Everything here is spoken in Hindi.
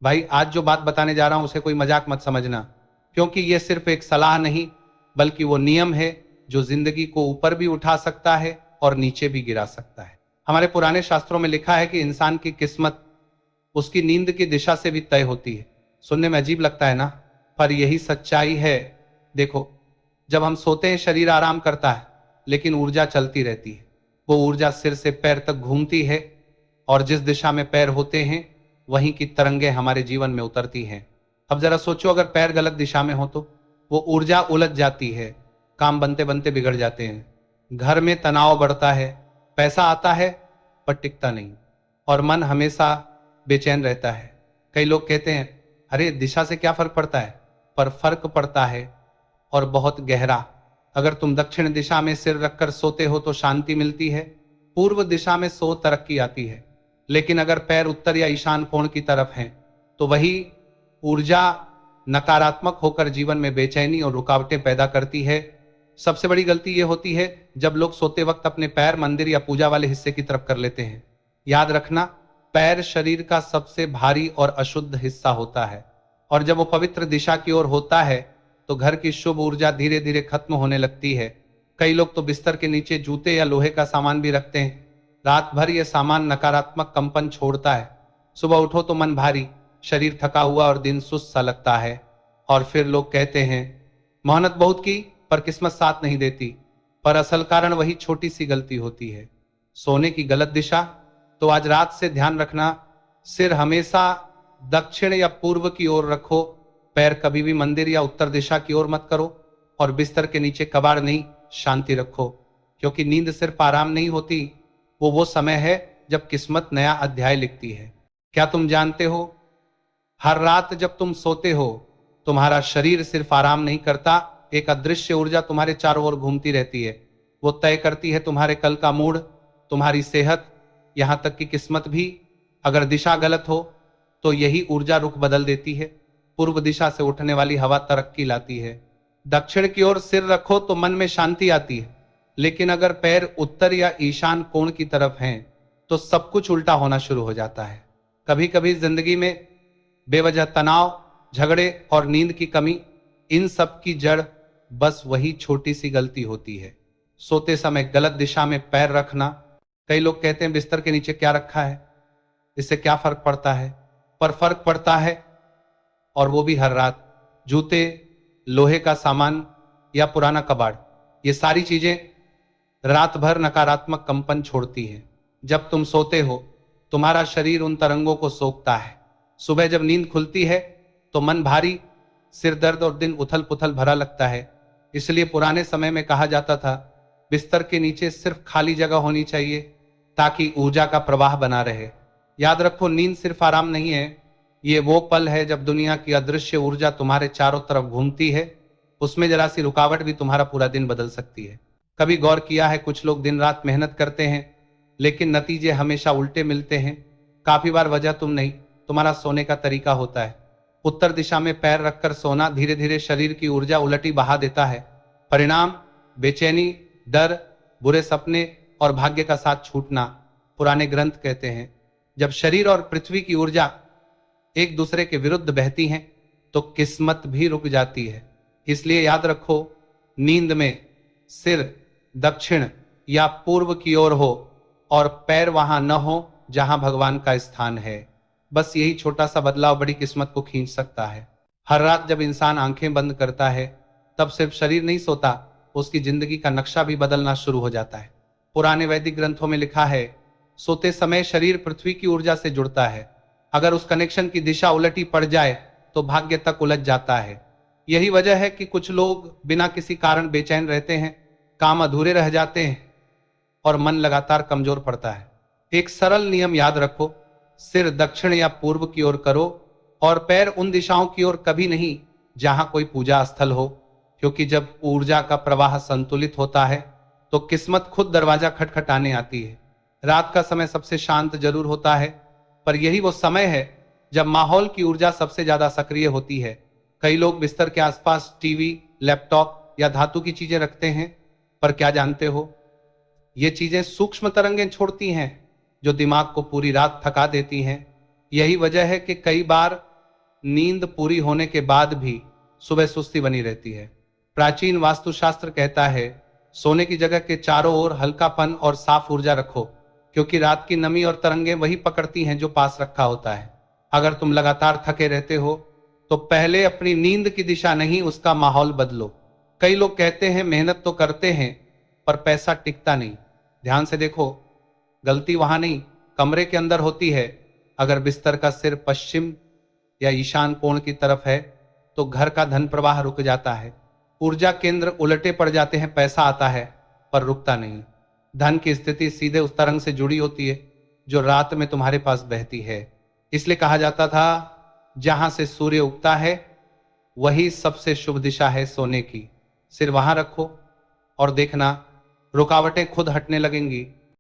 भाई आज जो बात बताने जा रहा हूं उसे कोई मजाक मत समझना, क्योंकि ये सिर्फ एक सलाह नहीं बल्कि वो नियम है जो जिंदगी को ऊपर भी उठा सकता है और नीचे भी गिरा सकता है। हमारे पुराने शास्त्रों में लिखा है कि इंसान की किस्मत उसकी नींद की दिशा से भी तय होती है। सुनने में अजीब लगता है ना, पर यही सच्चाई है। देखो, जब हम सोते हैं शरीर आराम करता है, लेकिन ऊर्जा चलती रहती है। वो ऊर्जा सिर से पैर तक घूमती है और जिस दिशा में पैर होते हैं वहीं की तरंगे हमारे जीवन में उतरती हैं। अब जरा सोचो, अगर पैर गलत दिशा में हो तो वो ऊर्जा उलझ जाती है, काम बनते बनते बिगड़ जाते हैं, घर में तनाव बढ़ता है, पैसा आता है पर टिकता नहीं, और मन हमेशा बेचैन रहता है। कई लोग कहते हैं, अरे दिशा से क्या फर्क पड़ता है, पर फर्क पड़ता है, और बहुत गहरा। अगर तुम दक्षिण दिशा में सिर रखकर सोते हो तो शांति मिलती है, पूर्व दिशा में सो तरक्की आती है। लेकिन अगर पैर उत्तर या ईशान कोण की तरफ हैं तो वही ऊर्जा नकारात्मक होकर जीवन में बेचैनी और रुकावटें पैदा करती है। सबसे बड़ी गलती यह होती है जब लोग सोते वक्त अपने पैर मंदिर या पूजा वाले हिस्से की तरफ कर लेते हैं। याद रखना, पैर शरीर का सबसे भारी और अशुद्ध हिस्सा होता है, और जब वो पवित्र दिशा की ओर होता है तो घर की शुभ ऊर्जा धीरे धीरे खत्म होने लगती है। कई लोग तो बिस्तर के नीचे जूते या लोहे का सामान भी रखते हैं। रात भर यह सामान नकारात्मक कंपन छोड़ता है। सुबह उठो तो मन भारी, शरीर थका हुआ और दिन सुस्त सा लगता है। और फिर लोग कहते हैं, मेहनत बहुत की पर किस्मत साथ नहीं देती। पर असल कारण वही छोटी सी गलती होती है, सोने की गलत दिशा। तो आज रात से ध्यान रखना, सिर हमेशा दक्षिण या पूर्व की ओर रखो, पैर कभी भी मंदिर या उत्तर दिशा की ओर मत करो, और बिस्तर के नीचे कबाड़ नहीं, शांति रखो। क्योंकि नींद सिर्फ आराम नहीं होती, वो समय है जब किस्मत नया अध्याय लिखती है। क्या तुम जानते हो, हर रात जब तुम सोते हो तुम्हारा शरीर सिर्फ आराम नहीं करता, एक अदृश्य ऊर्जा तुम्हारे चारों ओर घूमती रहती है। वो तय करती है तुम्हारे कल का मूड, तुम्हारी सेहत, यहां तक कि किस्मत भी। अगर दिशा गलत हो तो यही ऊर्जा रुख बदल देती है। पूर्व दिशा से उठने वाली हवा तरक्की लाती है, दक्षिण की ओर सिर रखो तो मन में शांति आती है। लेकिन अगर पैर उत्तर या ईशान कोण की तरफ हैं तो सब कुछ उल्टा होना शुरू हो जाता है। कभी कभी जिंदगी में बेवजह तनाव, झगड़े और नींद की कमी, इन सब की जड़ बस वही छोटी सी गलती होती है, सोते समय गलत दिशा में पैर रखना। कई लोग कहते हैं, बिस्तर के नीचे क्या रखा है, इससे क्या फर्क पड़ता है। पर फर्क पड़ता है, और वो भी हर रात। जूते, लोहे का सामान या पुराना कबाड़, ये सारी चीजें रात भर नकारात्मक कंपन छोड़ती है। जब तुम सोते हो तुम्हारा शरीर उन तरंगों को सोखता है। सुबह जब नींद खुलती है तो मन भारी, सिर दर्द और दिन उथल पुथल भरा लगता है। इसलिए पुराने समय में कहा जाता था, बिस्तर के नीचे सिर्फ खाली जगह होनी चाहिए ताकि ऊर्जा का प्रवाह बना रहे। याद रखो, नींद सिर्फ आराम नहीं है, ये वो पल है जब दुनिया की अदृश्य ऊर्जा तुम्हारे चारों तरफ घूमती है। उसमें जरा सी रुकावट भी तुम्हारा पूरा दिन बदल सकती है। कभी गौर किया है, कुछ लोग दिन रात मेहनत करते हैं लेकिन नतीजे हमेशा उल्टे मिलते हैं। काफी बार वजह तुम नहीं, तुम्हारा सोने का तरीका होता है। उत्तर दिशा में पैर रखकर सोना धीरे धीरे शरीर की ऊर्जा उलटी बहा देता है। परिणाम बेचैनी, डर, बुरे सपने और भाग्य का साथ छूटना। पुराने ग्रंथ कहते हैं, जब शरीर और पृथ्वी की ऊर्जा एक दूसरे के विरुद्ध बहती हैं तो किस्मत भी रुक जाती है। इसलिए याद रखो, नींद में सिर दक्षिण या पूर्व की ओर हो और पैर वहां न हो जहां भगवान का स्थान है। बस यही छोटा सा बदलाव बड़ी किस्मत को खींच सकता है। हर रात जब इंसान आंखें बंद करता है तब सिर्फ शरीर नहीं सोता, उसकी जिंदगी का नक्शा भी बदलना शुरू हो जाता है। पुराने वैदिक ग्रंथों में लिखा है, सोते समय शरीर पृथ्वी की ऊर्जा से जुड़ता है। अगर उस कनेक्शन की दिशा उलटी पड़ जाए तो भाग्य तक उलझ जाता है। यही वजह है कि कुछ लोग बिना किसी कारण बेचैन रहते हैं, काम अधूरे रह जाते हैं और मन लगातार कमजोर पड़ता है। एक सरल नियम याद रखो, सिर दक्षिण या पूर्व की ओर करो और पैर उन दिशाओं की ओर कभी नहीं जहां कोई पूजा स्थल हो। क्योंकि जब ऊर्जा का प्रवाह संतुलित होता है तो किस्मत खुद दरवाजा खटखटाने आती है। रात का समय सबसे शांत जरूर होता है, पर यही वो समय है जब माहौल की ऊर्जा सबसे ज्यादा सक्रिय होती है। कई लोग बिस्तर के आसपास टीवी, लैपटॉप या धातु की चीजें रखते हैं, पर क्या जानते हो, ये चीजें सूक्ष्म तरंगें छोड़ती हैं जो दिमाग को पूरी रात थका देती हैं। यही वजह है कि कई बार नींद पूरी होने के बाद भी सुबह सुस्ती बनी रहती है। प्राचीन वास्तुशास्त्र कहता है सोने की जगह के चारों ओर हल्कापन और साफ ऊर्जा रखो, क्योंकि रात की नमी और तरंगें वही पकड़ती हैं जो पास रखा होता है। अगर तुम लगातार थके रहते हो तो पहले अपनी नींद की दिशा नहीं, उसका माहौल बदलो। कई लोग कहते हैं मेहनत तो करते हैं पर पैसा टिकता नहीं। ध्यान से देखो, गलती वहां नहीं, कमरे के अंदर होती है। अगर बिस्तर का सिर पश्चिम या ईशान कोण की तरफ है तो घर का धन प्रवाह रुक जाता है। ऊर्जा केंद्र उलटे पड़ जाते हैं, पैसा आता है पर रुकता नहीं। धन की स्थिति सीधे उस तरंग से जुड़ी होती है जो रात में तुम्हारे पास बहती है। इसलिए कहा जाता था जहां से सूर्य उगता है वही सबसे शुभ दिशा है सोने की। सिर वहां रखो और देखना रुकावटें खुद हटने लगेंगी।